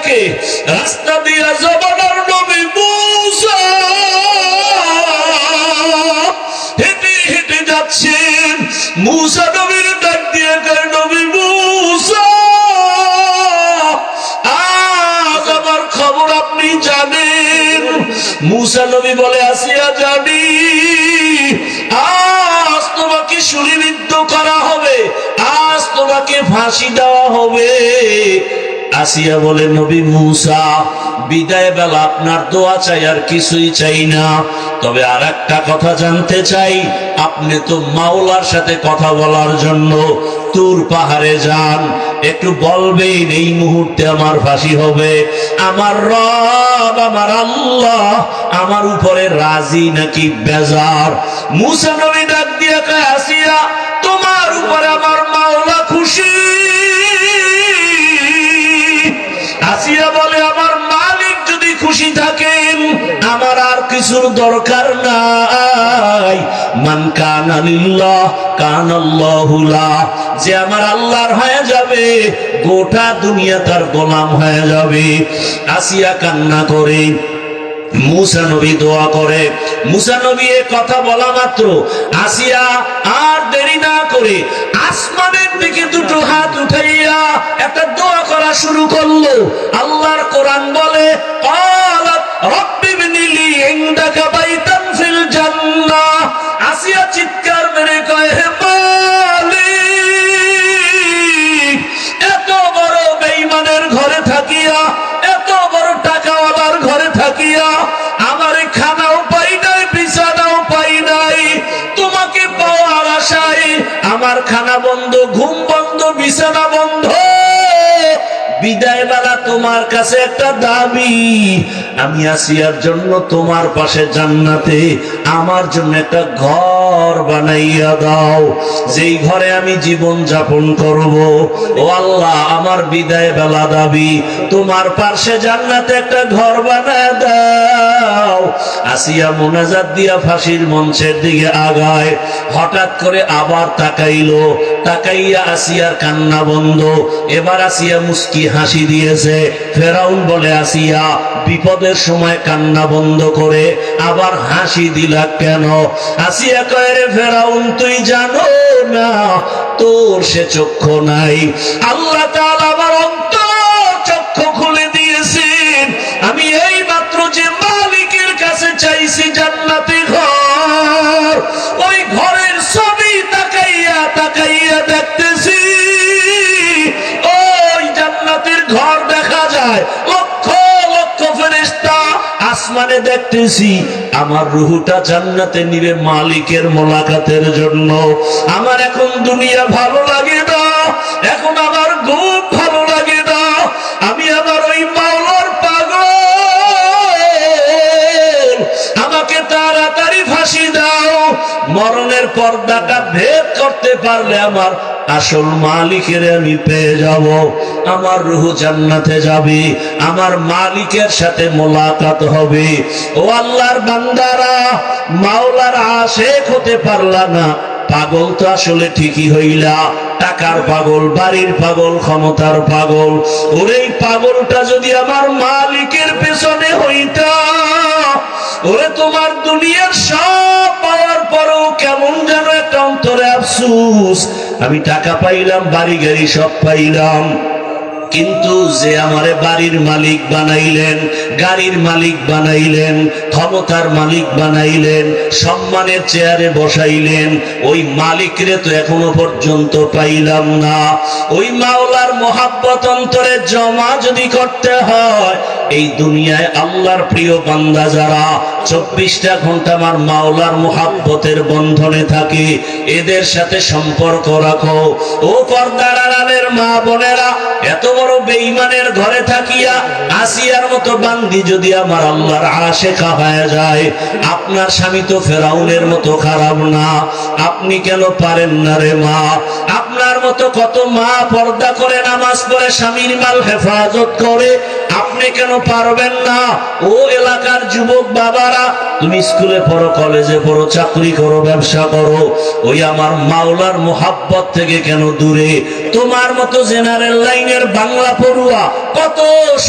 রেখে রাস্তা দিয়া জমানার নবী মূসা হেঁটে হেঁটে যাচ্ছেন। মূসা নবীর ডাক দিয়ে কয়, নবী মূসা, আজ আমার খবর আপনি জানেন? মূসা নবী বলে, আসিয়া জানি। আজ তোমাকে শূলিবিদ্ধ করা হবে, আজ তোমাকে ফাঁসি দেওয়া হবে। আসিয়া বলে, নবী মূসা, বিদায় বেলা আপনার দোয়া চাই, আর কিছুই চাই না। তবে আর একটা কথা জানতে চাই, আপনি তো মাওলার সাথে কথা বলার জন্য তুর পাহাড়ে যান, একটু বলবেন এই মুহূর্তে আমার ফাঁসি হবে, আমার রব আমার আল্লাহ আমার উপরে রাজি নাকি বেজার? মূসা নবী ডাক দিয়ে কয়, আসিয়া, তোমার উপরে আমার মাওলা খুশি। আসিয়া বলে, আমার মালিক যদি খুশি থাকেন আমার আর কিছুর দরকার নাই। মান কানা লিল্লাহ কানাল্লাহু লাহ, যে আমার আল্লাহর হয়ে যাবে গোটা দুনিয়া তার গোলাম হয়ে যাবে। আসিয়া কান্না করে, মূসা নবী দোয়া করে। মূসা নবী এ কথা বলা মাত্র আসিয়া আর দেরি না করে আসমানের দিকে দুটো হাত উঠাইয়া একটা দোয়া করা শুরু করলো। আল্লাহর কোরআন বলে, ক্বালাত রাব্বি ইবনি লি ইনদাকা বাইতান ফিল জান্নাহ। আসিয়া চিৎকার মেরে কয়, হে মালিক, এত বড় বেঈমানের ঘরে থাকিয়া, এত বড় টাকাওয়ালার ঘরে থাকিয়া আমার খানাও পাই নাই, বিছানাও পাই নাই। তোমাকে পাওয়ার আশায় আমার খানা বন্ধ, ঘুম বন্ধ, বিছানা বন্ধ। বিদায় বেলা তোমার কাছে একটা দাবি, আমি আসিয়ার জন্য তোমার পাশে জান্নাতে আমার জন্য একটা ঘর বানাইয়া দাও, যেই ঘরে আমি জীবন যাপন করব। ও আল্লাহ, আমার বিদায় বেলা দাবি, তোমার পাশে জান্নাতে একটা ঘর বানায় দাও। আসিয়া মোনাজাত দিয়া ফাঁসির মঞ্চের দিকে আগায়। হঠাৎ করে আবার তাকাইলো, তাকাইয়া আসিয়ার কান্না বন্ধ। এবার আসিয়া মুস্কি হাসি দিয়েছে। ফেরাউন বলে, আসিয়া, বিপদের সময় কান্না বন্ধ করে আবার হাসি দিলা কেন? আসিয়া কয়, রে ফেরাউন, তুই জানো না তোর সে চক্ষু নাই? আল্লাহ তাআলা আমার অন্তর চক্ষু খুলে দিয়েছেন। আমি এই মাত্র যে মালিকের কাছে চাইছি জান্নাতে ঘর, ওই ঘরের ছবি তাকাইয়া তাকাইয়া দেখতেছি ওই জান্নাতের ঘর দেখা যায়, লক্ষ লক্ষ ফেরেশতা আসমানে দেখতেছি। আমার রূহটা জান্নাতে নিবে মালিকের মোলাকাতের জন্য। আমার এখন দুনিয়া ভালো লাগে না, এখন আমার ঘুম ভালো লাগে না, আমি আবার ওই মাওলার পাগল। আমাকে তাড়াতাড়ি ফাঁসি দাও, মরণের পর্দাটা ভেদ করতে পারলে আমার আসল মালিকের আমি পেয়ে যাব, আমার রূহ জান্নাতে যাবে, আমার মালিকের সাথে মোলাকাত হবে। ও আল্লাহর বান্দারা, মাওলার আশিক হতে পারলা না, পাগল তো আসলে ঠিকই হইলা, টাকার পাগল, বাড়ির পাগল, ক্ষমতার পাগল। ওরে পাগলটা যদি আমার মালিকের পেছনে হইতা, ওরে তোমার দুনিয়ার সব পাওয়ার পরেও কেমন যেন একটা অন্তরে আফসোস, আমি টাকা পাইলাম, বাড়ি গাড়ি সব পাইলাম, কিন্তু যে আমারে বাড়ির মালিক বানাইলেন, গাড়ির মালিক বানাইলেন, ক্ষমতার মালিক বানাইলেন, সম্মানের চেয়ারে বসাইলেন, ওই মালিকরে তো এখনো পর্যন্ত পাইলাম না। ওই মাওলার মোহাব্বত অন্তরে জমা যদি করতে হয়, এই দুনিয়ায় আল্লাহর প্রিয় বান্দা যারা 24টা ঘন্টা আমার মাওলার মোহাব্বতের বন্ধনে থাকে, এদের সাথে সম্পর্ক রাখো। ও পর্দার আড়ালের মা বোনেরা, এত বড় বেঈমানের ঘরে থাকিয়া আসিয়ার মতো বান্দি যদি আমার আল্লাহর আশিকা হয়ে যায়, আপনার স্বামী তো ফেরাউনের মতো খারাপ না, আপনি কেন পারেন না রে মা? আপনার মতো কত মা পর্দা করে নামাজ পড়ে স্বামীর মাল হেফাজত করে, আপনি কেন পারবেন না? ও এলাকার যুবক বাবারা, তুমি স্কুলে পড়ো, কলেজে পড়ো, চাকরি করো, ব্যবসা করো, ওই আমার মাওলার মোহাব্বত থেকে কেন দূরে? তোমার মতো জেনারেল লাইনের বাংলা পড়ুয়া কত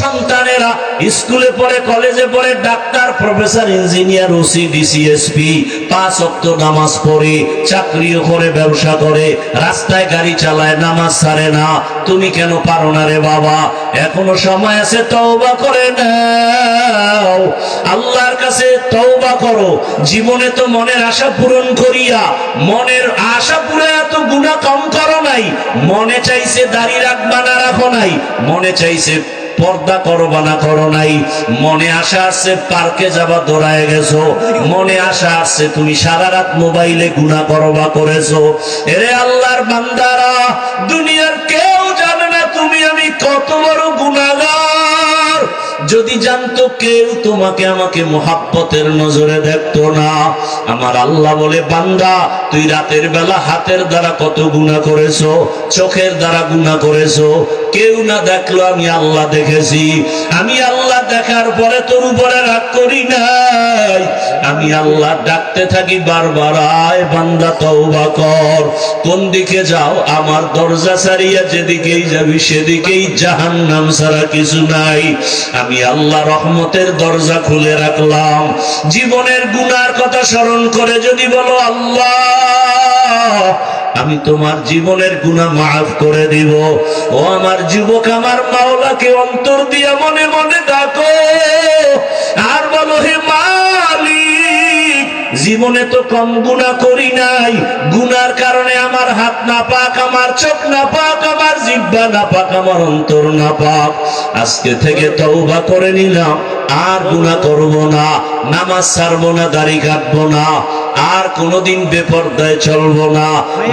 সন্তানেরা স্কুলে পড়ে, কলেজে পড়ে, doctor, professor, engineer, OC, DC, SP, 5 ওয়াক্ত নামাজ পড়ে, চাকরিও করে, ব্যবসা করে, রাস্তায় গাড়ি চালায়, নামাজ ছাড়ে না। তুমি কেন পারো না রে বাবা? এখনো সময় আছে, তওবা করে নাও, আল্লাহর কাছে তওবা করো। জীবনে তো মনের আশা পূরণ করিয়া, মনের আশা পুরে এত গুনাহ কম করো নাই। মনে চাইছে দাড়ি রাখবা না, রাখো নাই। মনে চাইছে পর্দা করবা না, করো নাই। মনে আশা আসছে পার্কে যাবা, দৌড়ায় গেছো। মনে আশা আসছে তুমি সারা রাত মোবাইলে গুনাহ করবা, করেছো। এরে আল্লাহর বান্দারা, দুনিয়ার কেউ জানে না তুমি আমি কত বড় গুনাহগার। যদি জানতো কেউ, তোমাকে আমাকে মোহাব্বতের নজরে দেখতো না। আমার আল্লাহ বলে, বান্দা তুই রাতের বেলা হাতের দ্বারা কত গুনাহ করেছো, চোখের দ্বারা গুনাহ করেছো, কেউ না দেখলো, আমি আল্লাহ দেখেছি। আমি আল্লাহ দেখার পরে তোর উপরে রাগ করি নাই। আমি আল্লাহ ডাকতে থাকি বারবার, আয় বান্দা তওবা কর। কোন দিকে যাও? আমার দরজা ছাড়িয়া যেদিকেই যাবি সেদিকেই জাহান্নাম ছাড়া কিছু নাই। আমি আল্লাহ রহমতের দরজা খুলে রাখলাম। জীবনের গুনার কথা স্মরণ করে যদি বলো, আল্লাহ আমি তোমার জীবনের গুনাহ মাফ করে দিব। ও আমার যুবক, আমার মাওলাকে অন্তর দিয়া মনে মনে ডাকো আর বলো, হে মালিক, জীবনে তো কম গুনাহ করি নাই। গুনার কারণে আমার হাত না পাক, আমার চোখ না পাক, আমার জিহ্বা না পাক, আমার অন্তর না পাক। আজকে থেকে তওবা করে নিলাম, আর গুনাহ করব না, নামাজ ছাড়বো না, দাড়ি কাটবো না, আর কোনোদিন বেপরদায় চলবো না।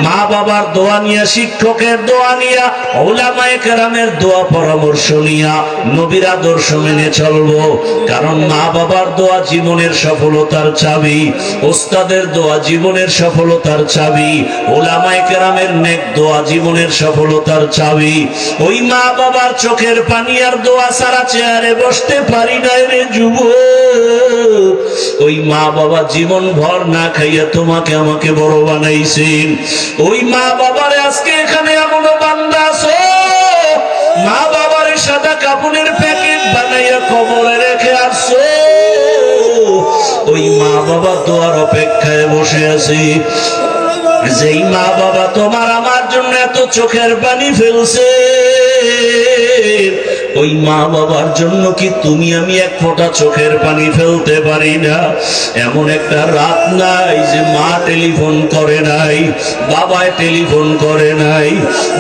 মা বাবার দোয়া নিয়া, শিক্ষকের দোয়া নিয়া, উলামায়ে কেরামের দোয়া পরামর্শ নিয়া নবীর আদর্শ মেনে চলবো। কারণ মা বাবার দোয়া জীবনের সফলতার চাবি, ওস্তাদের দোয়া জীবনের সফলতার চাবি, উলামায়ে কেরামের নেক দোয়া জীবনের সফলতার চাবি। ওই মা বাবার চোখের পানি আর দোয়া ছাড়া চেয়ারে বসতে পারি না রে যুবক। ওই মা বাবা জীবন ভর না খাইয়া তোমাকে আমাকে বড় বানাইছেন। ওই মা বাবারে আজকে এখানে এমন বান্দা আছো, মা বাবারে সাদা কাপড়ের প্যাকেট বানাইয়া কবরে রেখে আসছো। ওই মা বাবা দোয়ার অপেক্ষায় বসে আছি। যেই মা বাবা তোমার আমার জন্য এত চোখের পানি ফেলছে, ওই মা বাবার জন্য কি তুমি আমি এক ফোঁটা চোখের পানি ফেলতে পারি না? এমন একটা রাত নাই যে মা টেলিফোন করে নাই, বাবায় টেলিফোন করে নাই,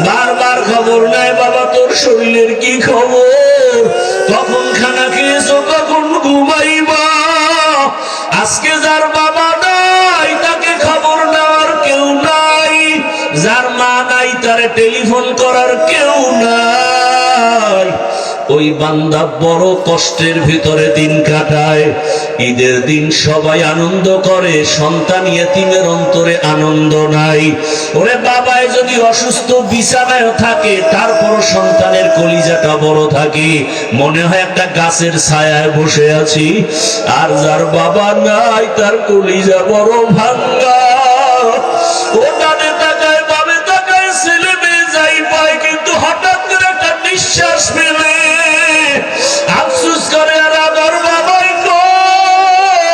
বারবার খবর নাই, বাবা তোর শরীরের কি খবর, কখন খানা খেয়েছো, কখন ঘুমাইবা। আজকে যার বাবা নাই তাকে খবর নেওয়ার কেউ নাই, যার মা নাই তারে টেলিফোন করার কেউ নাই। ওই বান্দা বড় কষ্টের ভিতরে দিন কাটায়। ঈদের দিন সবাই আনন্দ করে, সন্তান ইয়েতিমের অন্তরে আনন্দ নাই। ওরে বাবায় যদি অসুস্থ বিছানায় থাকে, তারপরও সন্তানের কলিজাটা বড় থাকে, মনে হয় একটা গাছের ছায়ায় বসে আছি। আর যার বাবা নাই তার কলিজা বড় ভাঙ্গা। ও ডানে তাকায়, বামে তাকায়, ছেলে মেয়ে যাই পায়, কিন্তু হঠাৎ করে একটা নিঃশ্বাস ফেলে আফসোস করে, আর আমার বাবাই কই,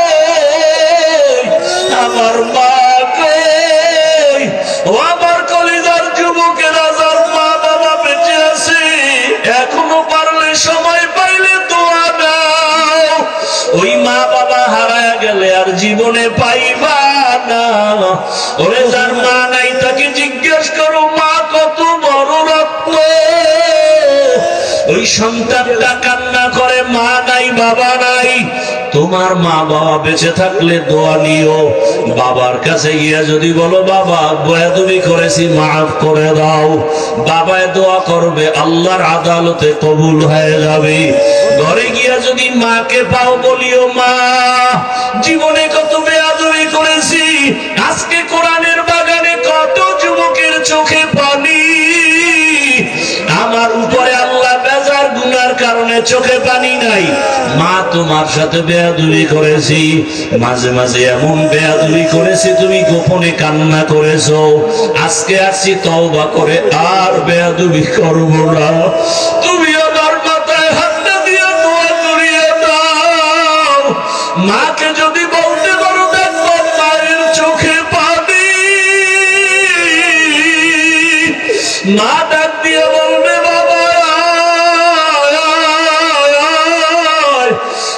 আমার মা কই। ও আমার কলিজার যুবকেরা, যার মা বাবা বেঁচে আছে, এখনো পারলে সময় পাইলে দোয়া দাও। ওই মা বাবা হারায় গেলে আর জীবনে পাইবা না। ওরে যার মা নাই তাকে জিজ্ঞেস করো, মা কত বড় রত্ন। ওই সন্তানটা কান্না করে, মা নাই, বাবা নাই। তোমার মা বাবা বেঁচে থাকলে দোয়া নিও। বাবার কাছে গিয়া যদি বলো, বাবা বেয়াদবি করেছি, মাফ করে দাও, বাবায় দোয়া করবে, আল্লাহর আদালতে কবুল হয়ে যাবে। ঘরে গিয়া যদি মাকে পাও, বলিও, মা জীবনে কত বেয়াদবি করেছি, আজকে কোরআনের বাগানে কত যুবকের চোখে পানি, আমার উপরে আল্লাহ বেজার, গুনার কারণে চোখে পানি নাই। মা তোমার সাথে বেয়াদবি করেছি, মাঝে মাঝে এমন বেয়াদবি করেছি তুমি গোপনে কান্না করেছো। আজকে আসছি তওবা করে, আর বেয়াদবি করবো না। তুমি আমার মাথায়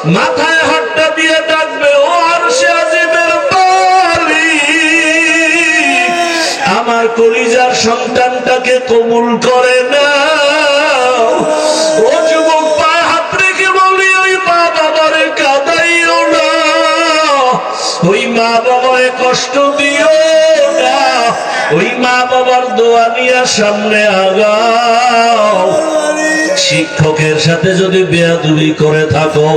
মাথায় হাতটা দিয়ে ডাকবে, ও আরশে আজিমের মালিক, আমার কলিজার সন্তানটাকে কবুল করে নাও। ও যুবক পায়ে হাত রেখে বলি, ওই মা বাবারে কাঁদাইও না, ওই মা বাবারে কষ্ট দিও না, ওই মা বাবার দোয়া নিয়ে সামনে আগাও। শিক্ষকের সাথে যদি বেয়াদবি করে থাকো,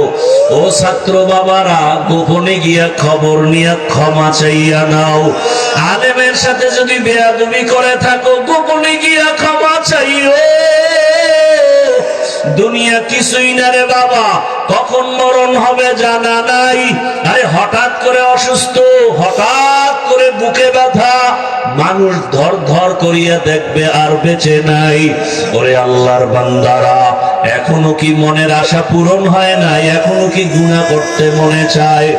ও ছাত্র বাবারা গোপনে গিয়া খবর নিয়ে ক্ষমা চাইয়া নাও। আলেমের সাথে যদি বেয়াদবি করে থাকো, গোপনে গিয়া ক্ষমা চাইও। দুনিয়া কিছুই না রে বাবা, কখন মরণ হবে জানা নাই। আরে হঠাৎ করে অসুস্থ, হঠাৎ করে বুকে ব্যথা, মানুষ ধর ধর করিয়া দেখবে আর বেঁচে নাই। ওরে আল্লাহর বান্দারা, এখনো কি মনের আশা পূরণ হয় নাই? এখনো কি গুনাহ করতে মনে চায়?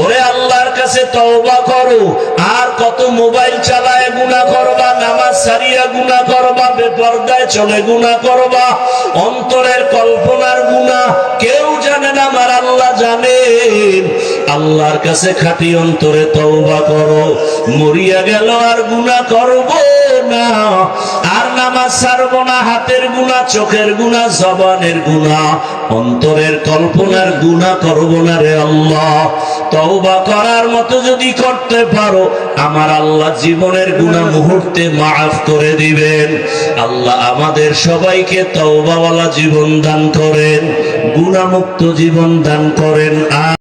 ওরে আল্লাহর কাছে তওবা করো। আর কত মোবাইল চালায় গুনাহ করবা, নামাজ ছাড়িয়া গুনাহ করবা, বেপরদায় চলে গুনাহ করবা, অন্তরের কল্পনার গুনাহ কেউ জানে না, আমার আল্লাহ জানেন। আল্লাহর কাছে খাঁটি অন্তরে তওবা করো। মরিয়া গেল আর গুনাহ করব না, আর নামাজ ছাড়বো না, হাতের গুনাহ, চোখের গুনাহ, জবানের গুনাহ, অন্তরের কল্পনার গুনাহ করব না রে আল্লাহ। তওবা করার মতো যদি করতে পারো, আমার আল্লাহ জীবনের গুনাহ মুহূর্তে মাফ করে দিবেন। আল্লাহ আমাদের সবাইকে তওবাওয়ালা জীবন দান করেন, গুনাহমুক্ত জীবন দান করেন।